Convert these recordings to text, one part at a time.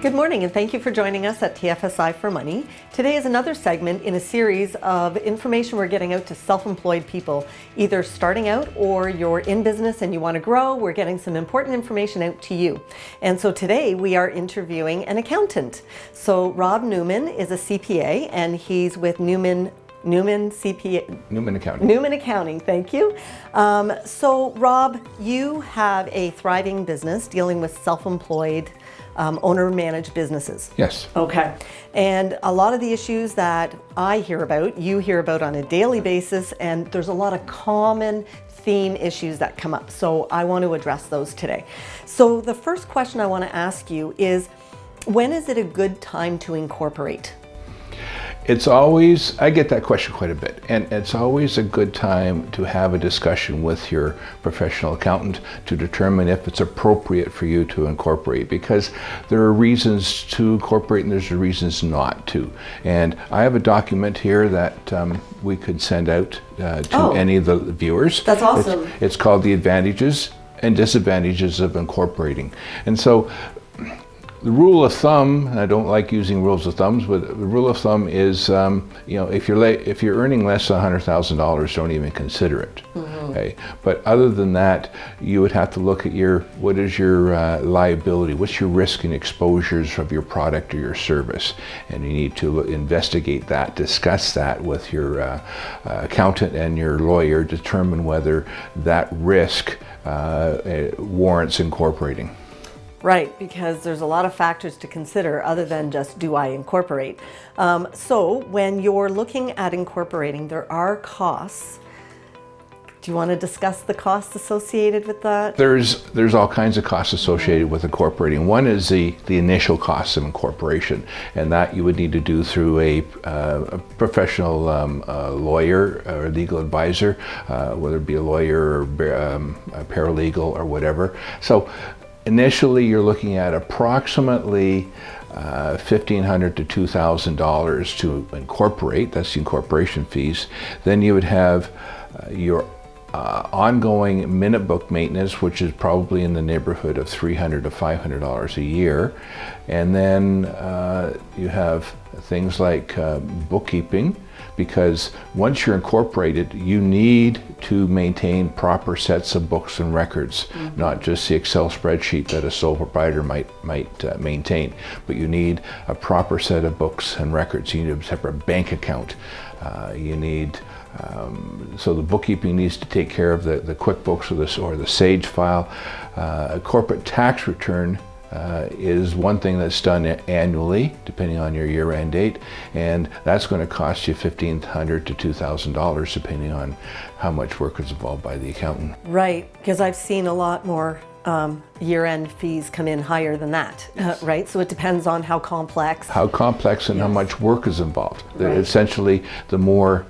Good morning, and thank you for joining us at TFSI4Money. Today is another segment in a series of information we're getting out to self-employed people, either starting out or you're in business and you want to grow. We're getting some important information out to you. And so today we are interviewing an accountant. So Rob Newman is a CPA, and he's with Newman Accounting, thank you. So Rob, you have a thriving business dealing with self-employed owner-managed businesses. Yes. Okay. And a lot of the issues that I hear about, you hear about on a daily basis, and there's a lot of common theme issues that come up. So I want to address those today. So the first question I want to ask you is, when is it a good time to incorporate? It's always, I get that question quite a bit, and it's always a good time to have a discussion with your professional accountant to determine if it's appropriate for you to incorporate, because there are reasons to incorporate and there's reasons not to. And I have a document here that we could send out to any of the viewers. That's awesome. It's called The Advantages and Disadvantages of Incorporating. And so the rule of thumb, and I don't like using rules of thumbs, but the rule of thumb is, if you're earning less than $100,000, don't even consider it. Mm-hmm. Okay. But other than that, you would have to look at what is your liability, what's your risk and exposures of your product or your service, and you need to investigate that, discuss that with your accountant and your lawyer, determine whether that risk warrants incorporating. Right, because there's a lot of factors to consider other than just, do I incorporate? So when you're looking at incorporating, there are costs. Do you want to discuss the costs associated with that? There's all kinds of costs associated with incorporating. One is the initial costs of incorporation, and that you would need to do through a professional lawyer or legal advisor, whether it be a lawyer or a paralegal or whatever. So initially, you're looking at approximately $1,500 to $2,000 to incorporate. That's the incorporation fees. Then you would have your ongoing minute book maintenance, which is probably in the neighborhood of $300 to $500 a year. And then you have things like bookkeeping, because once you're incorporated, you need to maintain proper sets of books and records, mm-hmm. not just the Excel spreadsheet that a sole proprietor might maintain, but you need a proper set of books and records. You need a separate bank account. So the bookkeeping needs to take care of the QuickBooks or the Sage file. A corporate tax return is one thing that's done annually, depending on your year-end date, and that's going to cost you $1,500 to $2,000, depending on how much work is involved by the accountant. Right, because I've seen a lot more year-end fees come in higher than that, right? So it depends on how complex. How complex and yes. How much work is involved. Right. Essentially, the more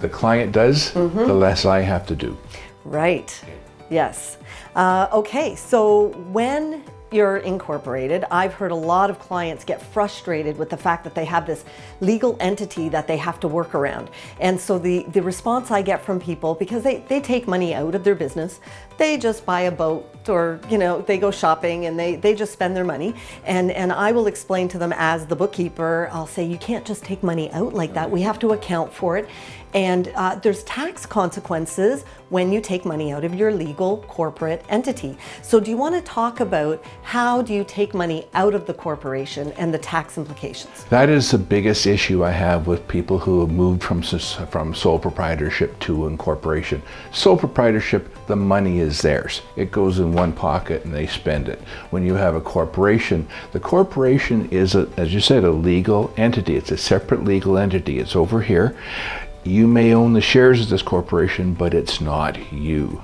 the client does, mm-hmm. the less I have to do. Right, yes. Okay, so when you're incorporated, I've heard a lot of clients get frustrated with the fact that they have this legal entity that they have to work around. And so the response I get from people, because they take money out of their business, they just buy a boat, or they go shopping and they just spend their money. And I will explain to them, as the bookkeeper, I'll say, you can't just take money out like that. We have to account for it. And there's tax consequences when you take money out of your legal corporate entity. So do you want to talk about how do you take money out of the corporation and the tax implications? That is the biggest issue I have with people who have moved from sole proprietorship to incorporation. Sole proprietorship, the money is theirs. It goes in one pocket and they spend it. When you have a corporation, the corporation is, as you said, a legal entity. It's a separate legal entity. It's over here. You may own the shares of this corporation, but it's not you.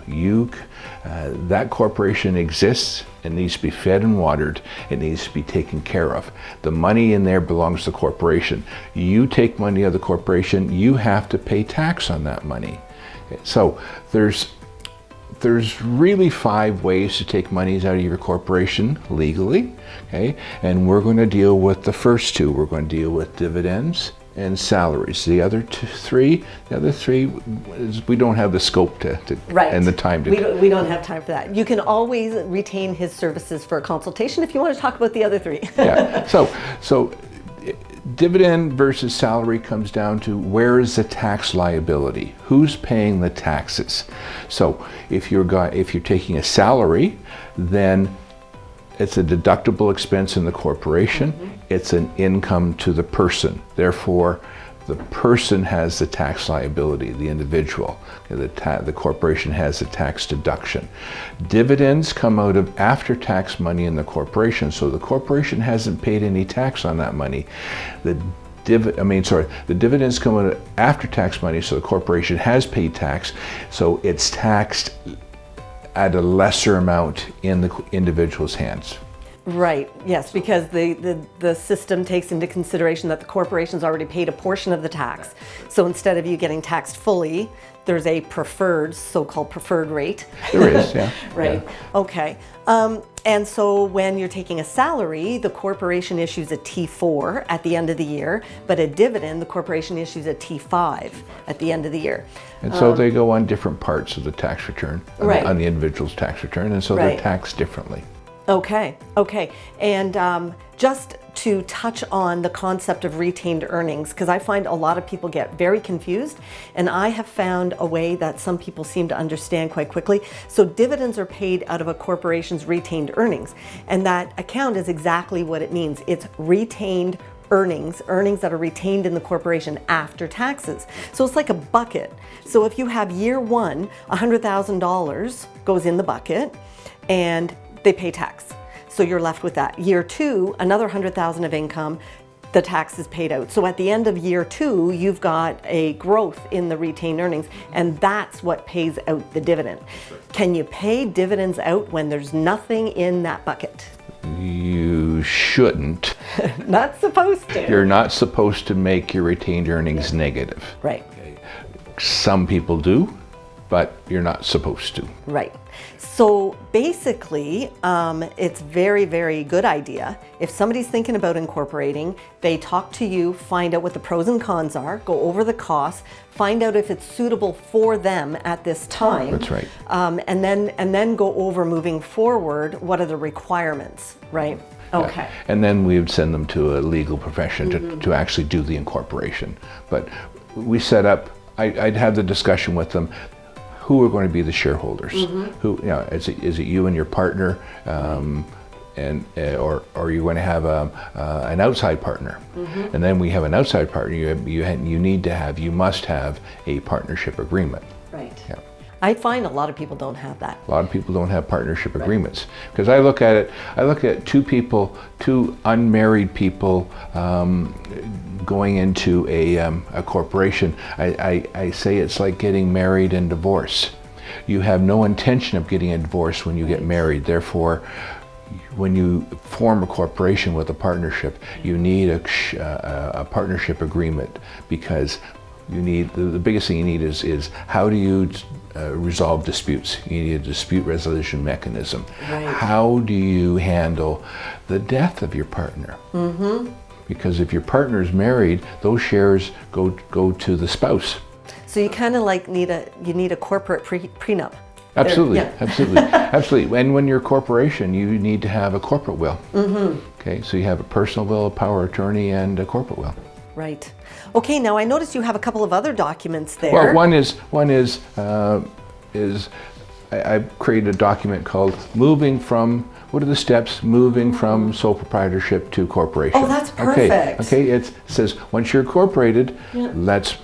That corporation exists. It needs to be fed and watered. It needs to be taken care of. The money in there belongs to the corporation. You take money out of the corporation, you have to pay tax on that money. So there's really 5 ways to take monies out of your corporation legally, okay? And we're going to deal with the first 2. We're going to deal with dividends and salaries. The other three is we don't have the scope to Right. and the time to. We don't have time for that. You can always retain his services for a consultation if you want to talk about the other three. Yeah. So dividend versus salary comes down to where is the tax liability? Who's paying the taxes? So if you're taking a salary, then it's a deductible expense in the corporation. It's an income to the person. Therefore, the person has the tax liability, the individual. The corporation has the tax deduction. Dividends come out of after-tax money in the corporation, so the corporation hasn't paid any tax on that money. The dividends come out of after-tax money, so the corporation has paid tax, so it's taxed at a lesser amount in the individual's hands. Right, yes, because the system takes into consideration that the corporation's already paid a portion of the tax. So instead of you getting taxed fully, there's a preferred, so-called preferred rate. There is, yeah. Right, yeah. Okay. And so when you're taking a salary, the corporation issues a T4 at the end of the year, but a dividend, the corporation issues a T5 at the end of the year. And so they go on different parts of the tax return, Right. on the individual's tax return, and so Right. they're taxed differently. Okay. And just to touch on the concept of retained earnings, because I find a lot of people get very confused, and I have found a way that some people seem to understand quite quickly. So dividends are paid out of a corporation's retained earnings, and that account is exactly what it means. It's retained earnings that are retained in the corporation after taxes. So it's like a bucket. So if you have year one, $100,000 goes in the bucket, and they pay tax. So you're left with that. Year two, another 100,000 of income, the tax is paid out. So at the end of year two, you've got a growth in the retained earnings, and that's what pays out the dividend. Can you pay dividends out when there's nothing in that bucket? You shouldn't. Not supposed to. You're not supposed to make your retained earnings negative. Right. Some people do, but you're not supposed to. Right. So basically, it's very, very good idea. If somebody's thinking about incorporating, they talk to you, find out what the pros and cons are, go over the costs, find out if it's suitable for them at this time. That's right. And then go over moving forward, what are the requirements, right? Okay. Yeah. And then we would send them to a legal profession to actually do the incorporation. But we set up, I'd have the discussion with them. Who are going to be the shareholders? Who, is it you and your partner, or are you going to have an outside partner? And then we have an outside partner. You must have a partnership agreement. Right. Yeah. I find a lot of people don't have that. A lot of people don't have partnership agreements, because I look at two unmarried people going into a corporation. I say it's like getting married and divorced. You have no intention of getting a divorce when you get married. Therefore, when you form a corporation with a partnership, you need a partnership agreement, because you need the biggest thing you need is how do you resolve disputes? You need a dispute resolution mechanism. Right. How do you handle the death of your partner? Because if your partner is married, those shares go to the spouse. So you kind of like need a corporate prenup. Absolutely, Yeah. absolutely, absolutely. And when you're a corporation, you need to have a corporate will. Okay, so you have a personal will, a power of attorney, and a corporate will. Right. Okay. Now I noticed you have a couple of other documents there. Well, one is I created a document called "Moving from." What are the steps moving from sole proprietorship to corporation? Oh, that's perfect. Okay. It says once you're incorporated,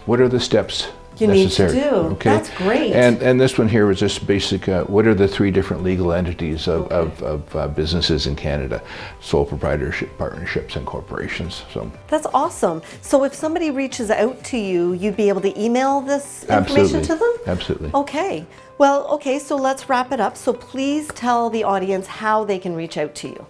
what are the steps you need to necessary? do? Okay. That's great. And this one here was just basic. What are the three different legal entities of businesses in Canada? Sole proprietorship, partnerships, and corporations. So that's awesome. So if somebody reaches out to you, you'd be able to email this information to them? Absolutely. Okay. Well, okay, so let's wrap it up. So please tell the audience how they can reach out to you.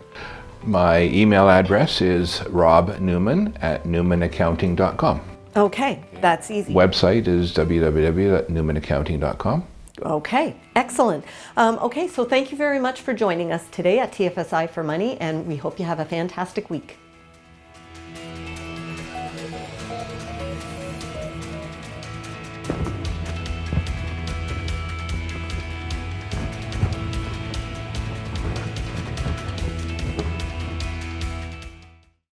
My email address is robnewman@newmanaccounting.com. Okay, that's easy. Website is www.newmanaccounting.com. Okay, excellent. Okay, so thank you very much for joining us today at TFSI4Money, and we hope you have a fantastic week.